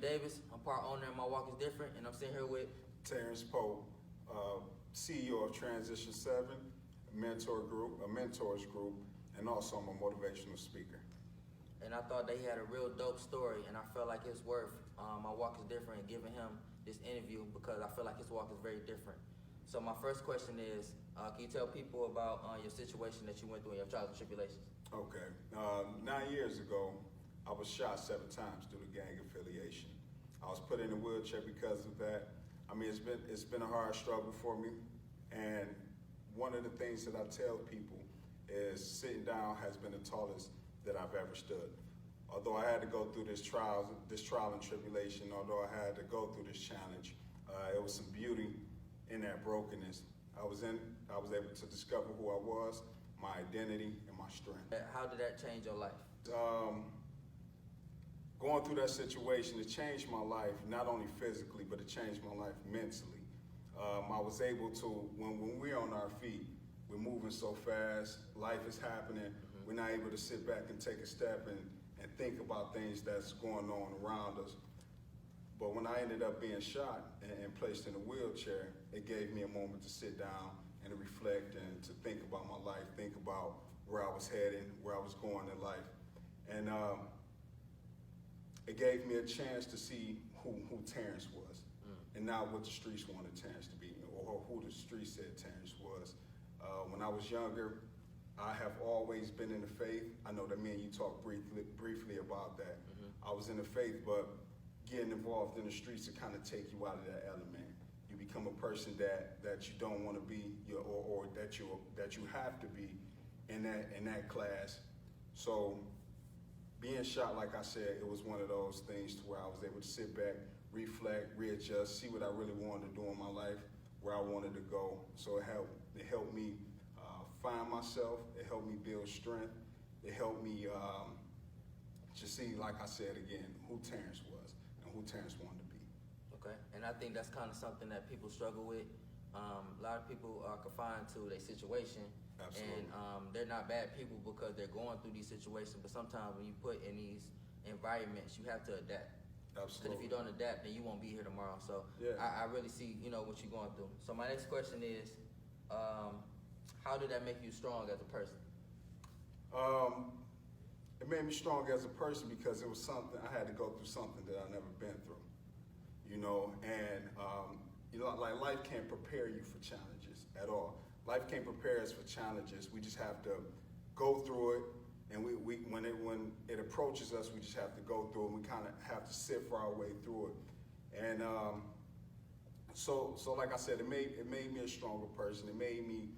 Deandre Davis. I'm part owner of My Walk is Different, and I'm sitting here with Terrance Pope, CEO of Transition 7, a mentors group, and also I'm a motivational speaker. and I thought that he had a real dope story, and I felt like it's worth My Walk is Different and giving him this interview because I feel like his walk is very different. So my first question is, can you tell people about your situation that you went through in your trials and tribulations? Okay, 9 years ago, I was shot 7 times due to gang affiliation. I was put in a wheelchair because of that. I mean, it's been a hard struggle for me, and one of the things that I tell people is sitting down has been the tallest that I've ever stood. Although I had to go through this trial and tribulation, although I had to go through this challenge, it was some beauty in that brokenness. I was able to discover who I was, my identity, and my strength. How did that change your life? Going through that situation, it changed my life, not only physically, but it changed my life mentally. I was able to, when we're on our feet, we're moving so fast, life is happening, we're not able to sit back and take a step and think about things that's going on around us. But when I ended up being shot and placed in a wheelchair, it gave me a moment to sit down and reflect and to think about my life, think about where I was heading, where I was going in life. And it gave me a chance to see who Terrance was and not what the streets wanted Terrance to be or who the streets said Terrance was. When I was younger, I have always been in the faith. I know that me and you talked briefly about that. I was in the faith, but getting involved in the streets to kind of take you out of that element. You become a person that you don't want to be, or that you have to be in that class. So being shot, like I said, it was one of those things to where I was able to sit back, reflect, readjust, see what I really wanted to do in my life, where I wanted to go. So it helped me find myself. It helped me build strength. It helped me just see, like I said again, who Terrance was and who Terrance wanted to be. Okay, and I think that's kind of something that people struggle with. A lot of people are confined to their situation. Absolutely. And they're not bad people because they're going through these situations, but sometimes when you put in these environments, you have to adapt. Absolutely. Because if you don't adapt, then you won't be here tomorrow. So yeah. I really see, what you're going through. So my next question is, how did that make you strong as a person? It made me strong as a person because it was something, I had to go through something that I've never been through, and like life can't prepare you for challenges at all. Life can't prepare us for challenges. We just have to go through it, and when it approaches us, we just have to go through it. We kind of have to sift our way through it, and so like I said, it made me a stronger person. It made me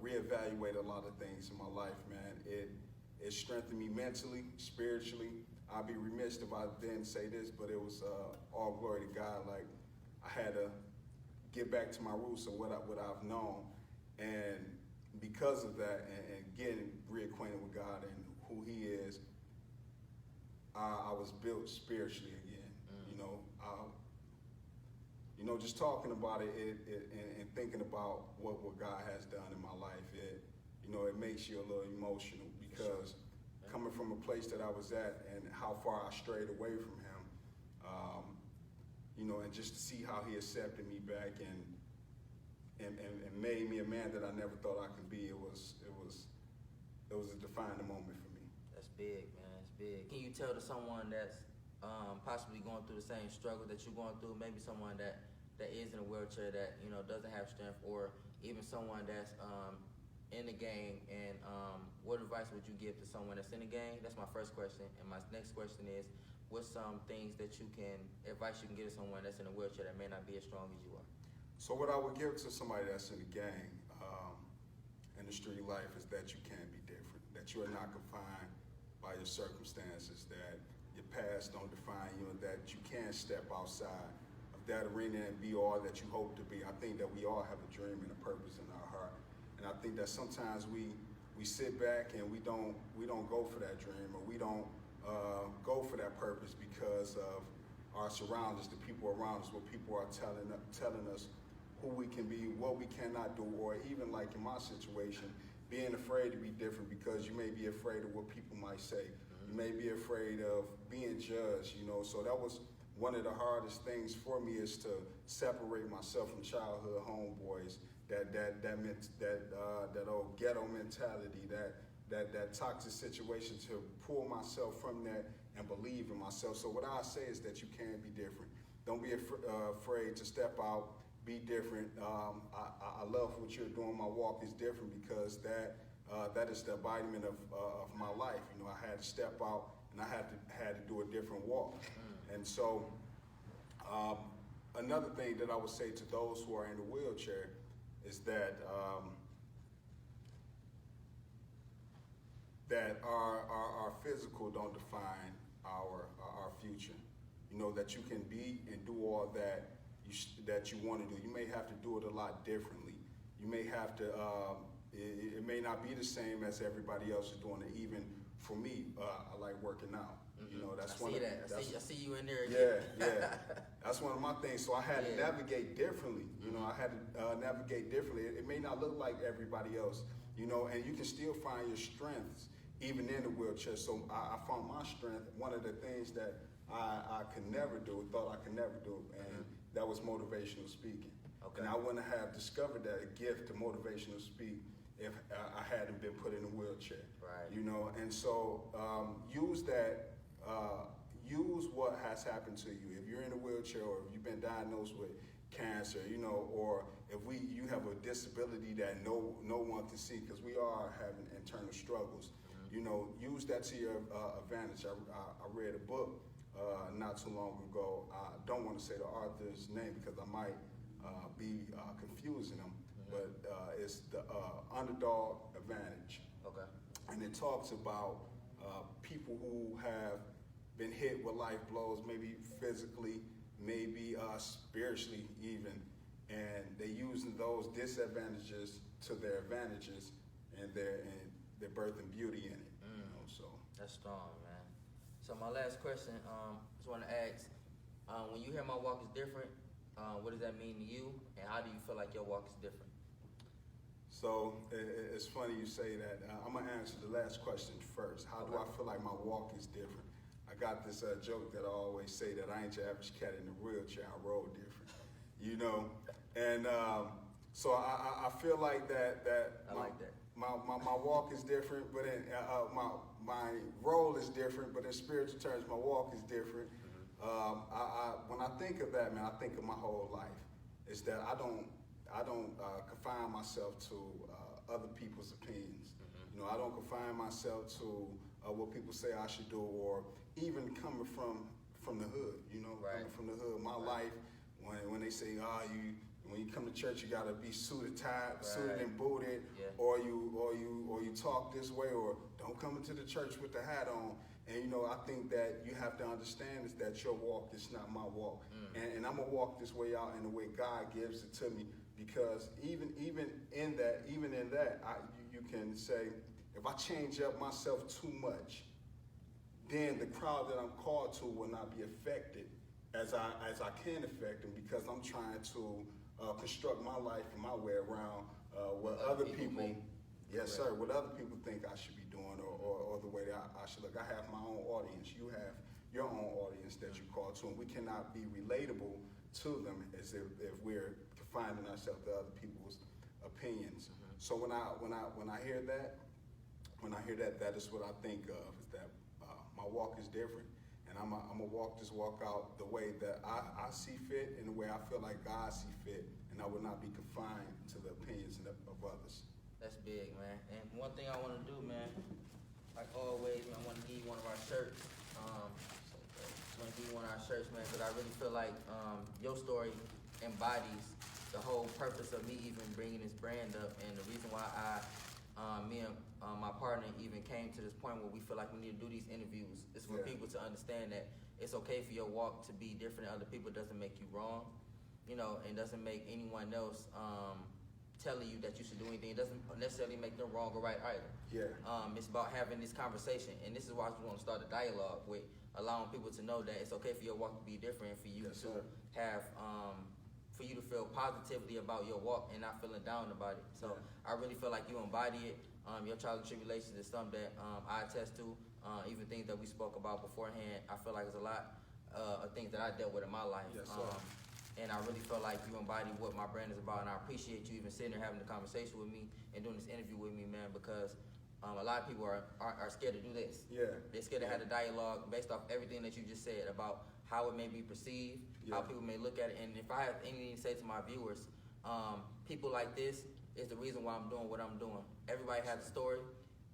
reevaluate a lot of things in my life, man. It strengthened me mentally, spiritually. I'd be remiss if I didn't say this, but it was all glory to God. Like, I had to get back to my roots and what I've known. And because of that, and getting reacquainted with God and who He is, I was built spiritually again. Just talking about it and thinking about what God has done in my life, it makes you a little emotional because coming from a place that I was at and how far I strayed away from Him, and just to see how He accepted me back and made me a man that I never thought I could be. It was a defining moment for me. That's big, man. That's big. Can you tell to someone that's possibly going through the same struggle that you're going through, maybe someone that is in a wheelchair that doesn't have strength, or even someone that's in the gang, and what advice would you give to someone that's in the gang? That's my first question. And my next question is, what's some things that advice you can give to someone that's in a wheelchair that may not be as strong as you are? So what I would give to somebody that's in the gang, in the street life, is that you can be different, that you are not confined by your circumstances, that your past don't define you, and that you can step outside of that arena and be all that you hope to be. I think that we all have a dream and a purpose in our heart. And I think that sometimes we sit back and we don't go for that dream, or we don't go for that purpose because of our surroundings, the people around us, what people are telling us who we can be, what we cannot do, or even like in my situation, being afraid to be different because you may be afraid of what people might say. You may be afraid of being judged, So that was one of the hardest things for me is to separate myself from childhood homeboys, that old ghetto mentality, that toxic situation, to pull myself from that and believe in myself. So what I say is that you can be different. Don't be afraid to step out, be different. I love what you're doing. My walk is different because that is the embodiment of my life. You know, I had to step out and I had to do a different walk. And so another thing that I would say to those who are in the wheelchair is that that our physical don't define our future. You know, that you can be and do all that you want to do. You may have to do it a lot differently. You may have to, it may not be the same as everybody else is doing it. Even for me, I like working out. You know, that's I see you in there again. Yeah. That's one of my things. So I had to navigate differently. You know, I had to navigate differently. It may not look like everybody else, you know, and you can still find your strengths even in the wheelchair. So I found my strength. One of the things that I could never do, thought I could never do, and that was motivational speaking. Okay. And I wouldn't have discovered that a gift to motivational speak if I hadn't been put in a wheelchair. Right. You know, and so use that. Use what has happened to you. If you're in a wheelchair, or if you've been diagnosed with cancer, you know, or if you have a disability that no one can see, because we are having internal struggles. You know, use that to your advantage. I read a book not too long ago. I don't want to say the author's name because I might be confusing them, but it's the Underdog Advantage. Okay. And it talks about people who have been hit with life blows, maybe physically, maybe spiritually even, and they're using those disadvantages to their advantages, and their birthing beauty in it. You know, so that's strong, man. So my last question, just want to ask, when you hear my walk is different, what does that mean to you, and how do you feel like your walk is different? So it's funny you say that. I'm gonna answer the last question first. How do I feel like my walk is different? I got this joke that I always say that I ain't your average cat in a wheelchair. I roll different, you know. And so I feel like that. I like that. My walk is different, but in my role is different. But in spiritual terms, my walk is different. When I think of that, man, I think of my whole life. Is that I don't confine myself to other people's opinions. You know, I don't confine myself to what people say I should do, or even coming from the hood. You know, coming from the hood. My life, when they say, when you come to church, you gotta be suited, tied, suited and booted, or you talk this way, or don't come into the church with the hat on. And you know, I think that you have to understand is that your walk is not my walk, and I'm gonna walk this way out in the way God gives it to me. Because even in that, you can say, if I change up myself too much, then the crowd that I'm called to will not be affected as I can affect them, because I'm trying to construct my life and my way around what other people what other people think I should be doing, or the way that I should look. I have my own audience. You have your own audience that you call to, and we cannot be relatable to them as if we're confining ourselves to other people's opinions. So when I hear that, that is what I think of, is that my walk is different, and I'm gonna walk out the way that I see fit, and the way I feel like God see fit, and I will not be confined to the opinions of others. That's big, man. And one thing I want to do, man, like always, man, I want to give you one of our shirts. Man, because I really feel like your story embodies the whole purpose of me even bringing this brand up, and the reason why me and my partner even came to this point where we feel like we need to do these interviews is for people to understand that it's okay for your walk to be different than other people. It doesn't make you wrong, you know, and doesn't make anyone else telling you that you should do anything. It doesn't necessarily make them wrong or right either. It's about having this conversation, and this is why we want to start a dialogue with allowing people to know that it's okay for your walk to be different, and for you to have for you to feel positively about your walk and not feeling down about it. So I really feel like you embody it. Your trials and tribulations is something that I attest to. Even things that we spoke about beforehand, I feel like it's a lot of things that I dealt with in my life. Yes, sir. And I really feel like you embody what my brand is about, and I appreciate you even sitting there having the conversation with me and doing this interview with me, man, because a lot of people are scared to do this. Yeah. They're scared to have the dialogue based off everything that you just said about how it may be perceived, how people may look at it. And if I have anything to say to my viewers, people like this is the reason why I'm doing what I'm doing. Everybody has a story.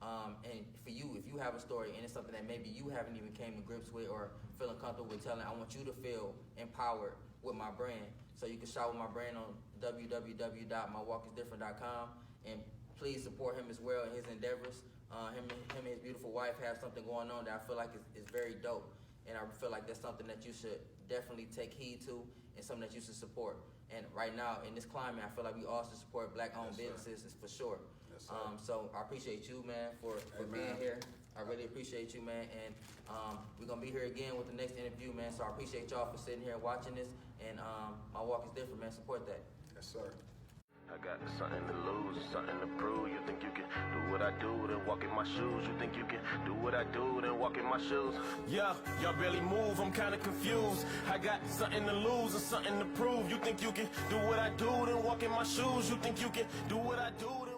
And for you, if you have a story and it's something that maybe you haven't even came to grips with or feeling comfortable with telling, I want you to feel empowered with my brand. So you can shop with my brand on www.mywalkisdifferent.com, and please support him as well in his endeavors. Him and his beautiful wife have something going on that I feel like is very dope. And I feel like that's something that you should definitely take heed to and something that you should support. And right now, in this climate, I feel like we all should support black-owned businesses for sure. Yes, sir. So I appreciate you, man, for being here. I really appreciate you, man. And we're going to be here again with the next interview, man. So I appreciate y'all for sitting here watching this. And My Walk is Different, man. Support that. Yes, sir. I got something to lose, something to prove. You think you can do what I do, then walk in my shoes. You think you can do what I do, then walk in my shoes. Yeah, y'all barely move, I'm kinda confused. I got something to lose and something to prove. You think you can do what I do, then walk in my shoes. You think you can do what I do, then